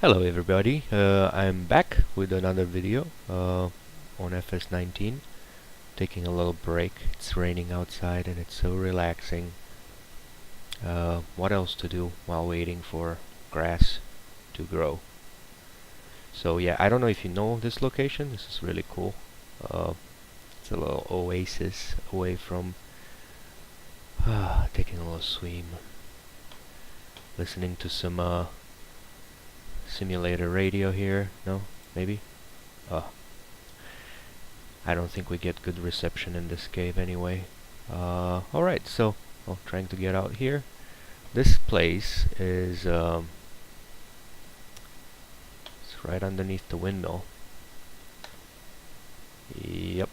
Hello everybody, I'm back with another video on FS19, taking a little break. It's raining outside and it's so relaxing. What else to do while waiting for grass to grow? So yeah, I don't know if you know this location. This is really cool. It's a little oasis away from taking a little swim, listening to some simulator radio here. No, maybe? Uh, I don't think we get good reception in this cave anyway. Alright, so trying to get out here. This place is it's right underneath the windmill. Yep.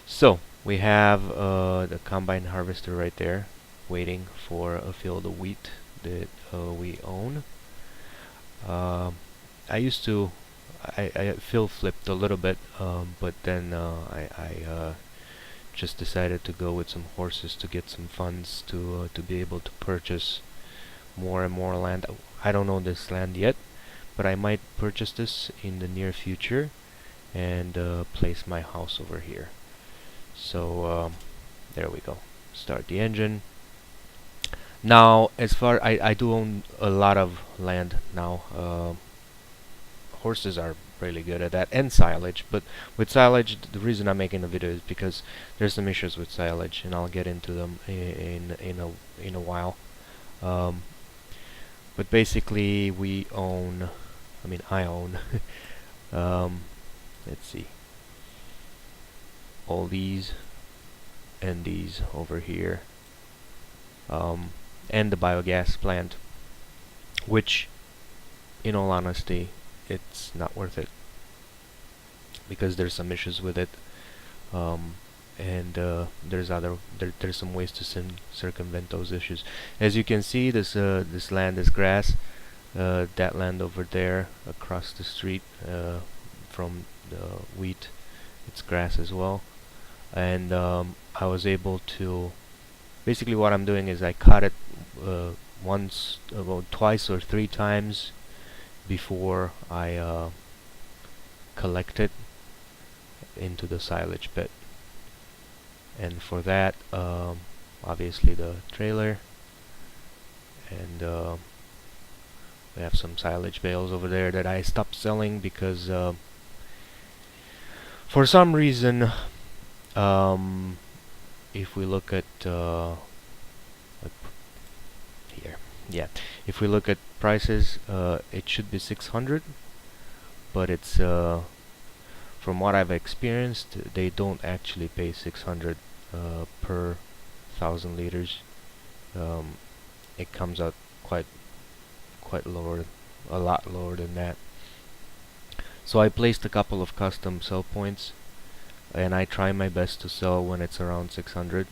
So we have the combine harvester right there, waiting for a field of wheat that we own. I used to I field flipped a little bit, but then I just decided to go with some horses to get some funds to be able to purchase more and more land. I don't own this land yet, but I might purchase this in the near future and place my house over here. So there we go. Start the engine. Now, as far I do own a lot of land now. Horses are really good at that, and silage. But with silage, the reason I'm making the video is because there's some issues with silage, and I'll get into them in a while. But basically, we own. I mean, I own. Let's see. All these and these over here, and the biogas plant, which, in all honesty, it's not worth it because there's some issues with it, and there's some ways to circumvent those issues. As you can see, this land is grass. That land over there across the street from the wheat, it's grass as well. And I was able to, basically what I'm doing is I cut it once, about twice or three times before I collect it into the silage pit. And for that, obviously the trailer, and we have some silage bales over there that I stopped selling because for some reason, if we look at here, yeah, if we look at prices, it should be 600, but it's from what I've experienced, they don't actually pay 600 per 1,000 liters. It comes out quite lower, a lot lower than that. So I placed a couple of custom sell points, and I try my best to sell when it's around 600.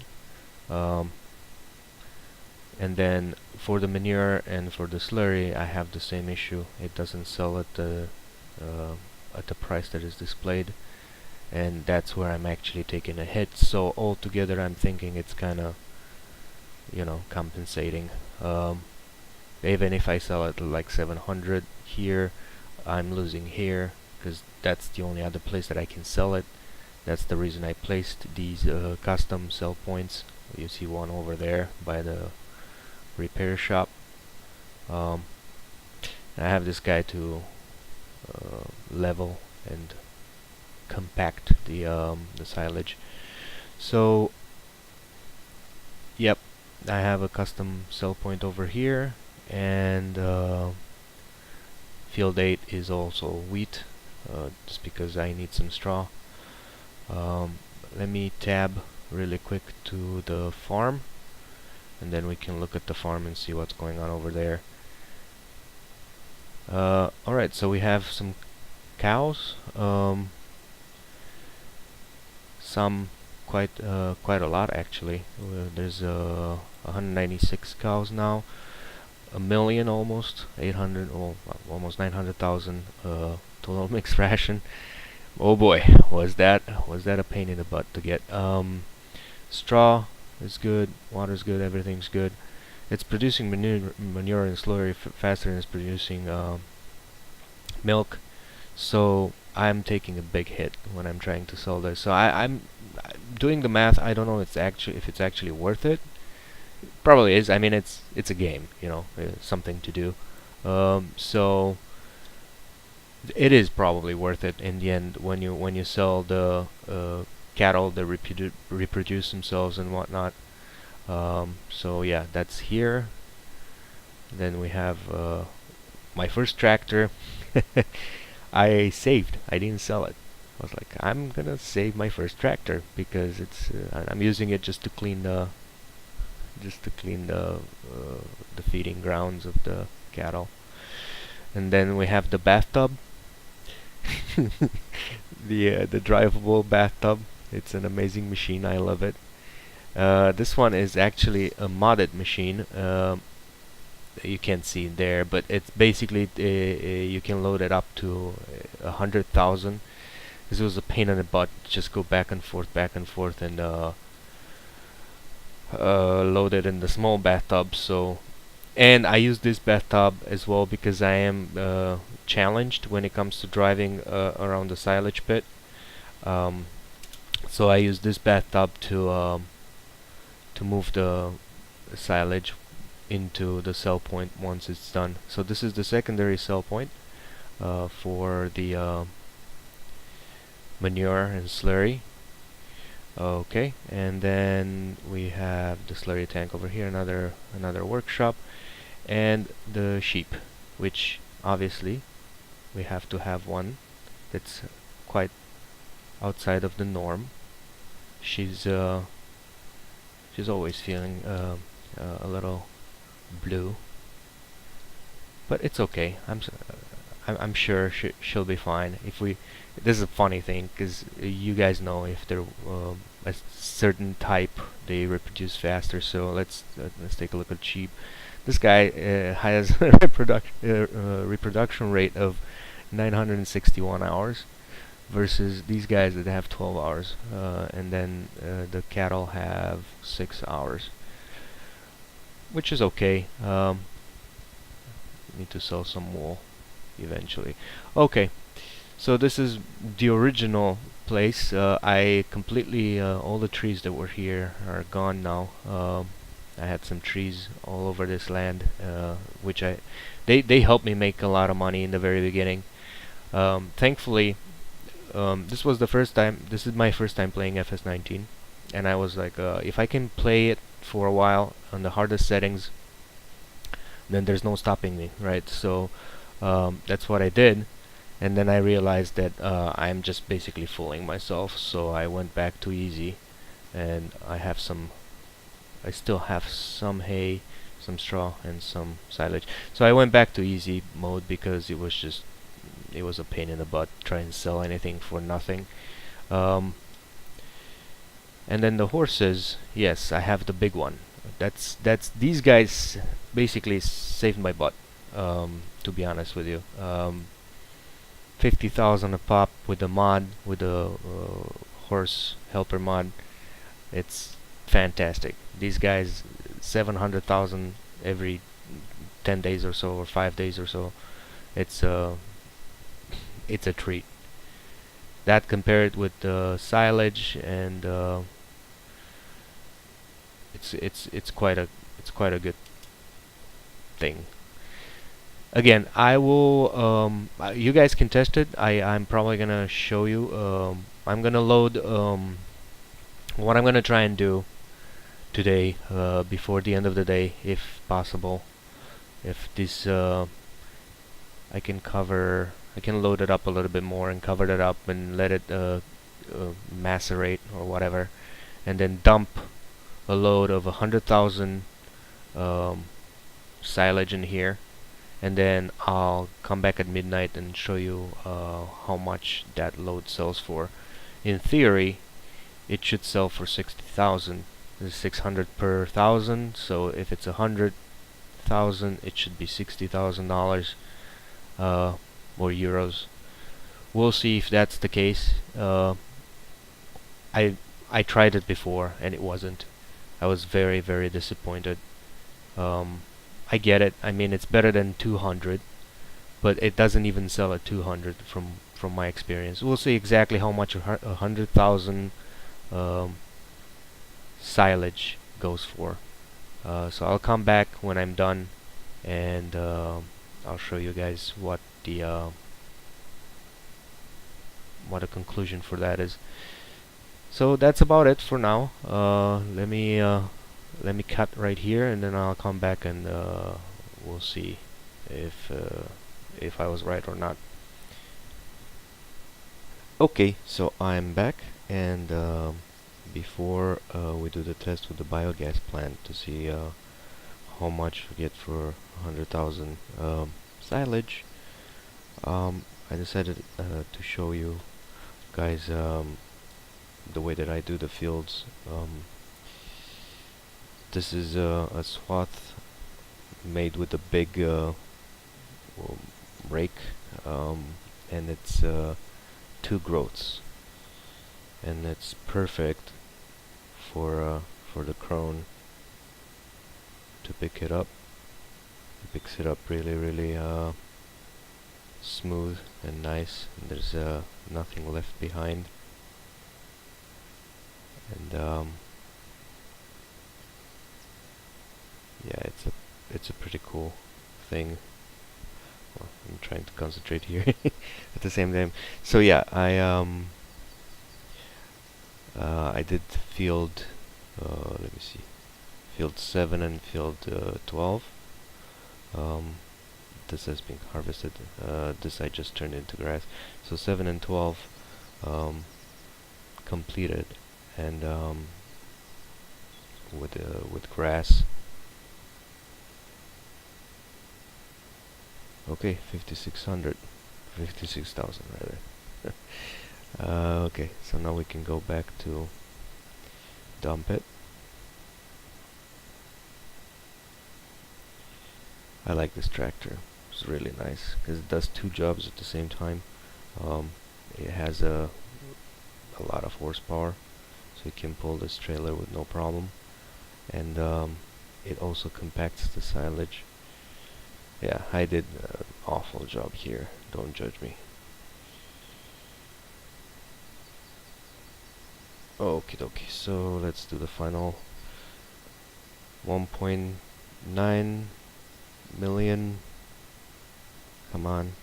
And then for the manure and for the slurry, I have the same issue. It doesn't sell at the price that is displayed, and that's where I'm actually taking a hit. So altogether, I'm thinking it's kind of, compensating. Even if I sell it like 700 here, I'm losing here because that's the only other place that I can sell it. That's the reason I placed these custom sell points. You see one over there by the repair shop. I have this guy to level and compact the silage. So yep, I have a custom sell point over here, and field 8 is also wheat, just because I need some straw. Let me tab really quick to the farm, and then we can look at the farm and see what's going on over there. Alright, so we have some cows, some quite a lot actually. There's 196 cows now, a million, almost 800, almost 900,000 total mixed ration. Oh boy, was that a pain in the butt to get. Straw is good, water's good, everything's good. It's producing manure and slurry faster than it's producing milk. So I'm taking a big hit when I'm trying to sell this. So I'm doing the math. I don't know if it's actually worth it. Probably is. I mean, it's a game, you know, something to do. So it is probably worth it in the end when you sell the cattle that reproduce themselves and whatnot. So yeah, that's here. Then we have my first tractor. I saved. I didn't sell it. I was like, I'm gonna save my first tractor because I'm using it just to clean the feeding grounds of the cattle. And then we have the bathtub, the drivable bathtub. It's an amazing machine. I love it. This one is actually a modded machine. You can't see it there, but it's basically you can load it up to 100,000. This was a pain in the butt. Just go back and forth, and load it in the small bathtub. So, and I use this bathtub as well because I am challenged when it comes to driving around the silage pit. Um, so I use this bathtub to move the silage into the sell point once it's done. So this is the secondary sell point for the manure and slurry. Okay, and then we have the slurry tank over here, another workshop, and the sheep, which obviously we have to have one that's quite outside of the norm. She's always feeling a little blue, but it's okay. I'm sure she'll be fine. If we, this is a funny thing because you guys know if they're a certain type, they reproduce faster. So let's take a look at sheep. This guy has a reproduction rate of 961 hours versus these guys that have 12 hours, and then the cattle have 6 hours, which is okay. Need to sell some wool eventually. Okay, so this is the original place. I completely all the trees that were here are gone now. I had some trees all over this land, which they helped me make a lot of money in the very beginning. Thankfully, this was the first time. This is my first time playing FS19, and I was like, if I can play it for a while on the hardest settings, then there's no stopping me, right? So that's what I did, and then I realized that I'm just basically fooling myself. So I went back to easy, and I still have some hay, some straw, and some silage. So I went back to easy mode because it was a pain in the butt trying to sell anything for nothing. And then the horses, yes, I have the big one. That's these guys basically saved my butt. To be honest with you, 50,000 a pop with the mod, with the horse helper mod. It's fantastic. These guys, 700,000 every 10 days or so, or 5 days or so. It's a treat. That compared with the silage, and it's quite a good thing. Again, I will you guys can test it. I'm probably gonna show you. I'm gonna load what I'm gonna try and do today before the end of the day, if possible. If this I can load it up a little bit more and cover it up and let it macerate or whatever, and then dump a load of 100,000 silage in here, and then I'll come back at midnight and show you how much that load sells for. In theory, it should sell for 60,000. There's 600 per thousand, so if it's 100,000, it should be $60,000 or euros. We'll see if that's the case. I tried it before and it wasn't. I was very, very disappointed. I get it. I mean, it's better than 200, but it doesn't even sell at 200 from my experience. We'll see exactly how much a 100,000 um, silage goes for. So I'll come back when I'm done, and I'll show you guys what a conclusion for that is. So that's about it for now. Let me cut right here, and then I'll come back and we'll see if I was right or not. Okay, so I'm back, and before we do the test with the biogas plant to see how much we get for 100,000 silage, I decided to show you guys the way that I do the fields. This is a swath made with a big well, rake, and it's 2 groats, and it's perfect for the crone to pick it up. It picks it up really smooth and nice, and there's nothing left behind. And yeah, it's a pretty cool thing. Well, I'm trying to concentrate here at the same time. So yeah, I did field let me see, field 7 and field 12. This has been harvested. This I just turned into grass. So 7 and 12 completed, and with grass. Okay, 5,600, 56,000 rather. Okay, so now we can go back to dump it. I like this tractor. It's really nice because it does 2 jobs at the same time. It has a lot of horsepower, so you can pull this trailer with no problem, and it also compacts the silage. Yeah, I did an awful job here. Don't judge me. Okie dokie, so let's do the final 1.9 million. Come on.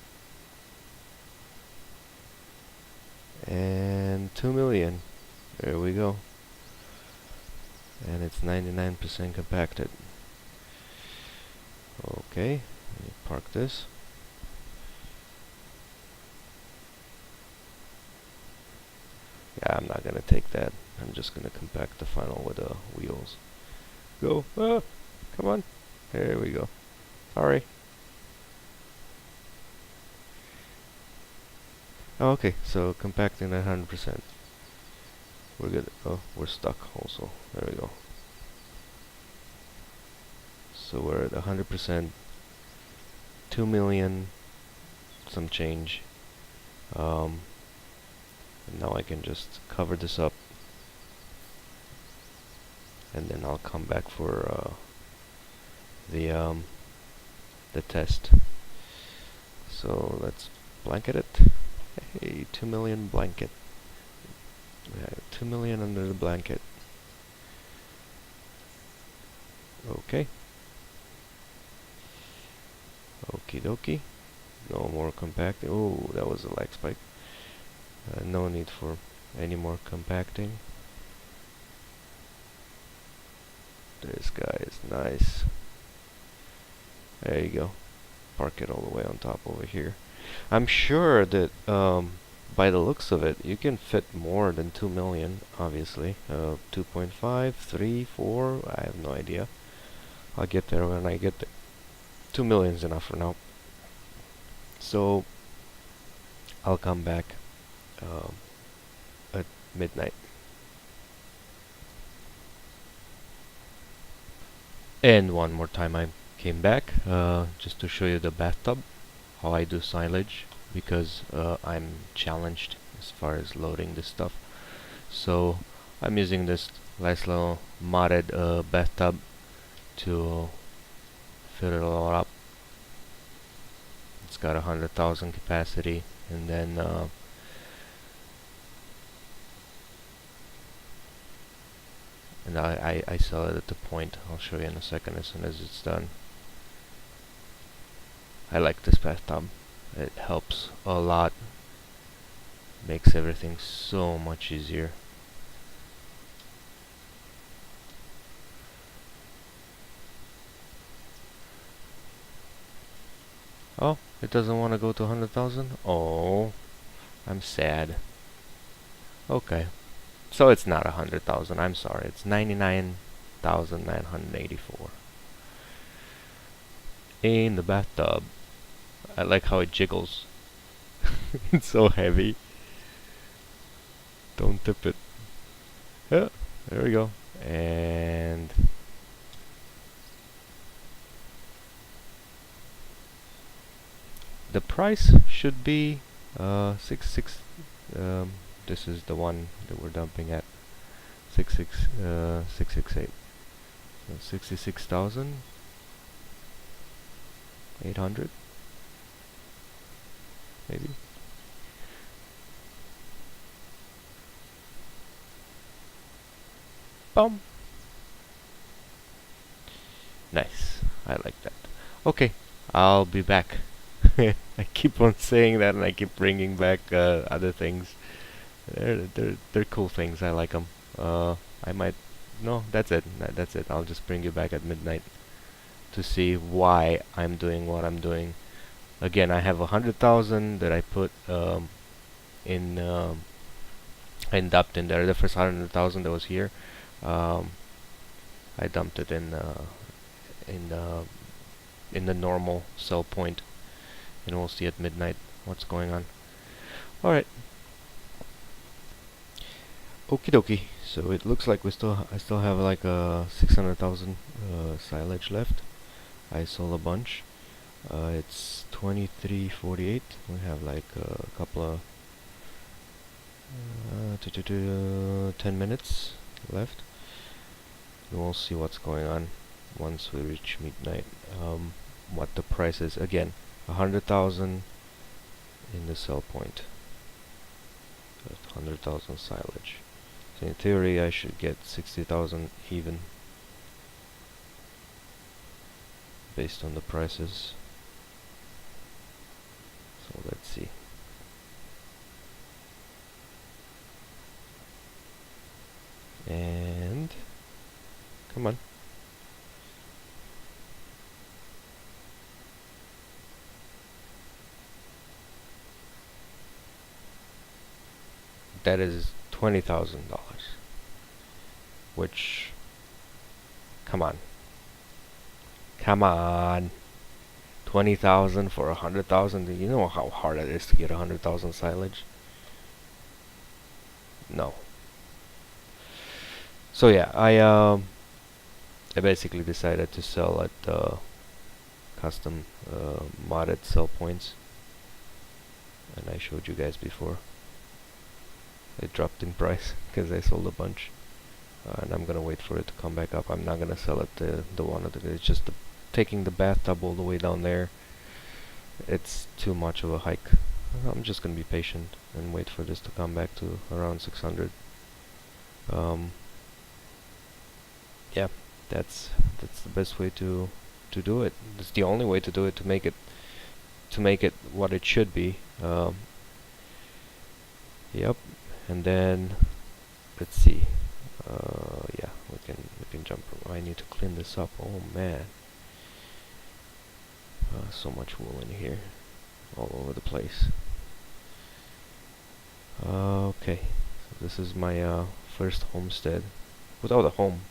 And 2 million. There we go. And it's 99% compacted. Okay, let me park this. Yeah, I'm not gonna take that. I'm just gonna compact the final with the wheels. Go. Ah, come on. There we go. Sorry. Oh, okay, so compacting at 100%. We're good. Oh, we're stuck also. There we go. So we're at 100%, 2 million, some change. And now I can just cover this up, and then I'll come back for the test. So let's blanket it. Hey, 2 million blanket. Yeah, 2 million under the blanket. Okay. Okie dokie. No more compacting. Oh, that was a lag spike. No need for any more compacting. This guy is nice. There you go. Park it all the way on top over here. I'm sure that by the looks of it, you can fit more than 2 million, obviously. 2.5, 3, 4, I have no idea. I'll get there when I get there. 2 million is enough for now. So, I'll come back at midnight. And one more time I came back just to show you the bathtub, how I do silage, because I'm challenged as far as loading this stuff. So I'm using this nice little modded bathtub to fill it all up. It's got 100,000 capacity, and then I sell it at the point. I'll show you in a second as soon as it's done. I like this bathtub. It helps a lot. Makes everything so much easier. Oh, it doesn't want to go to 100,000? Oh, I'm sad. Okay. So it's not 100,000, I'm sorry. It's 99,984. In the bathtub. I like how it jiggles. It's so heavy. Don't tip it. Yeah, there we go. And the price should be 66. This is the one that we're dumping at 668. So 66,800 maybe. Boom. Nice. I like that. Okay, I'll be back. I keep on saying that, and I keep bringing back other things. They're cool things. I like them. I might. No, that's it. That's it. I'll just bring you back at midnight to see why I'm doing what I'm doing. Again, I have 100,000 that I put in and dumped in there. The first 100,000 that was here, um, I dumped it in in the normal sell point, and we'll see at midnight what's going on. All right. Okie dokie. So it looks like I still have like 600,000 silage left. I sold a bunch. It's 23:48. We have like a couple of 10 minutes left. And we'll see what's going on once we reach midnight. What the price is again. 100,000 in the sell point. 100,000 silage. So in theory, I should get 60,000 even based on the prices. So let's see. And come on. That is $20,000. Which, come on. Come on. 20,000 for 100,000. You know how hard it is to get 100,000 silage? No. So yeah, I basically decided to sell at custom modded sell points, and I showed you guys before. It dropped in price because I sold a bunch, and I'm gonna wait for it to come back up. I'm not gonna sell it the one of the. It's just taking the bathtub all the way down there. It's too much of a hike. I'm just gonna be patient and wait for this to come back to around 600. Yeah, that's the best way to do it. It's the only way to do it to make it what it should be. Yep. And then let's see. Yeah, we can jump. I need to clean this up. Oh man, so much wool in here, all over the place. Okay, so this is my first homestead without a home.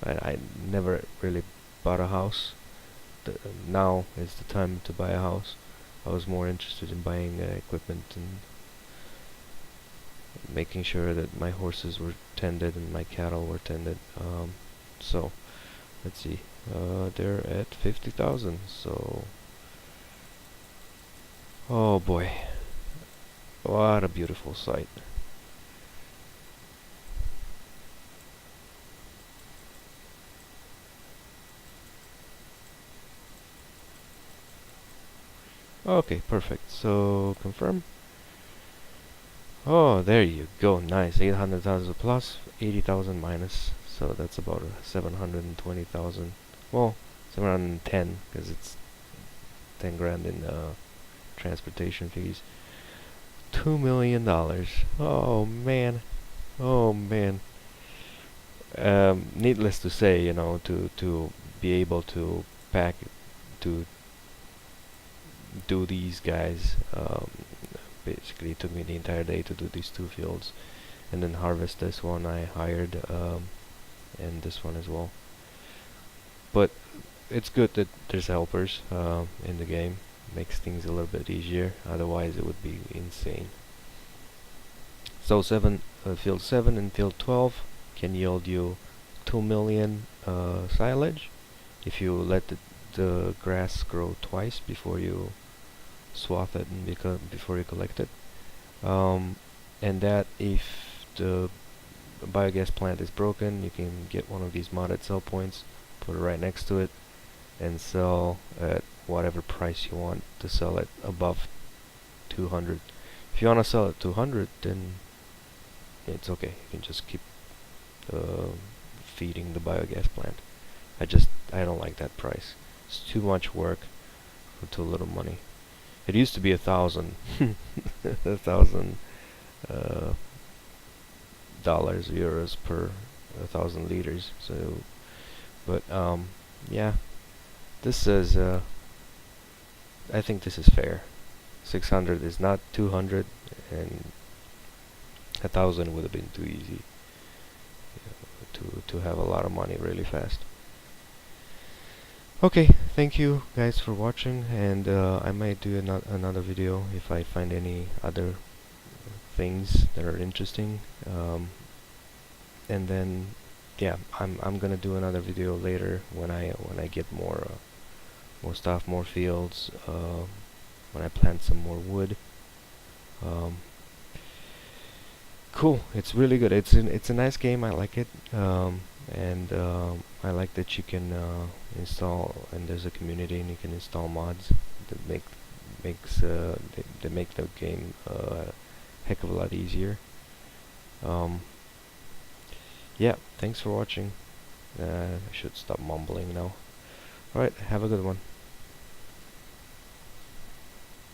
I never really bought a house. Now is the time to buy a house. I was more interested in buying equipment and making sure that my horses were tended and my cattle were tended. So let's see. They're at 50,000. So, oh boy, what a beautiful sight. Okay, perfect. So confirm. Oh, there you go. Nice. 800,000 plus, 80,000 minus. So that's about 720,000. Well, 710 because it's 10 grand in transportation fees. $2 million. Oh man. Oh man. Needless to say, to be able to pack to do these guys, basically it took me the entire day to do these two fields, and then harvest this one I hired, and this one as well. But it's good that there's helpers in the game. Makes things a little bit easier. Otherwise, it would be insane. So field 7 and field 12 can yield you 2 million silage if you let the grass grow twice before you swath it and before you collect it. And that if the biogas plant is broken, you can get one of these modded sell points, put it right next to it, and sell at whatever price you want to sell it above 200. If you want to sell at 200, then it's okay. You can just keep uh, feeding the biogas plant. I don't like that price. It's too much work for too little money. It used to be 1,000, 1,000 uh, dollars, euros per 1,000 liters. So, but yeah, this is I think this is fair. 600 is not 200, and 1,000 would have been too easy, to have a lot of money really fast. Okay, thank you guys for watching, and I might do another video if I find any other things that are interesting. And then yeah, I'm gonna do another video later when I get more stuff, more fields, when I plant some more wood. Um, cool, it's really good. It's a nice game. I like it, and I like that you can install, and there's a community and you can install mods that make the game a heck of a lot easier. Um, yeah, thanks for watching. I should stop mumbling now. Alright, have a good one.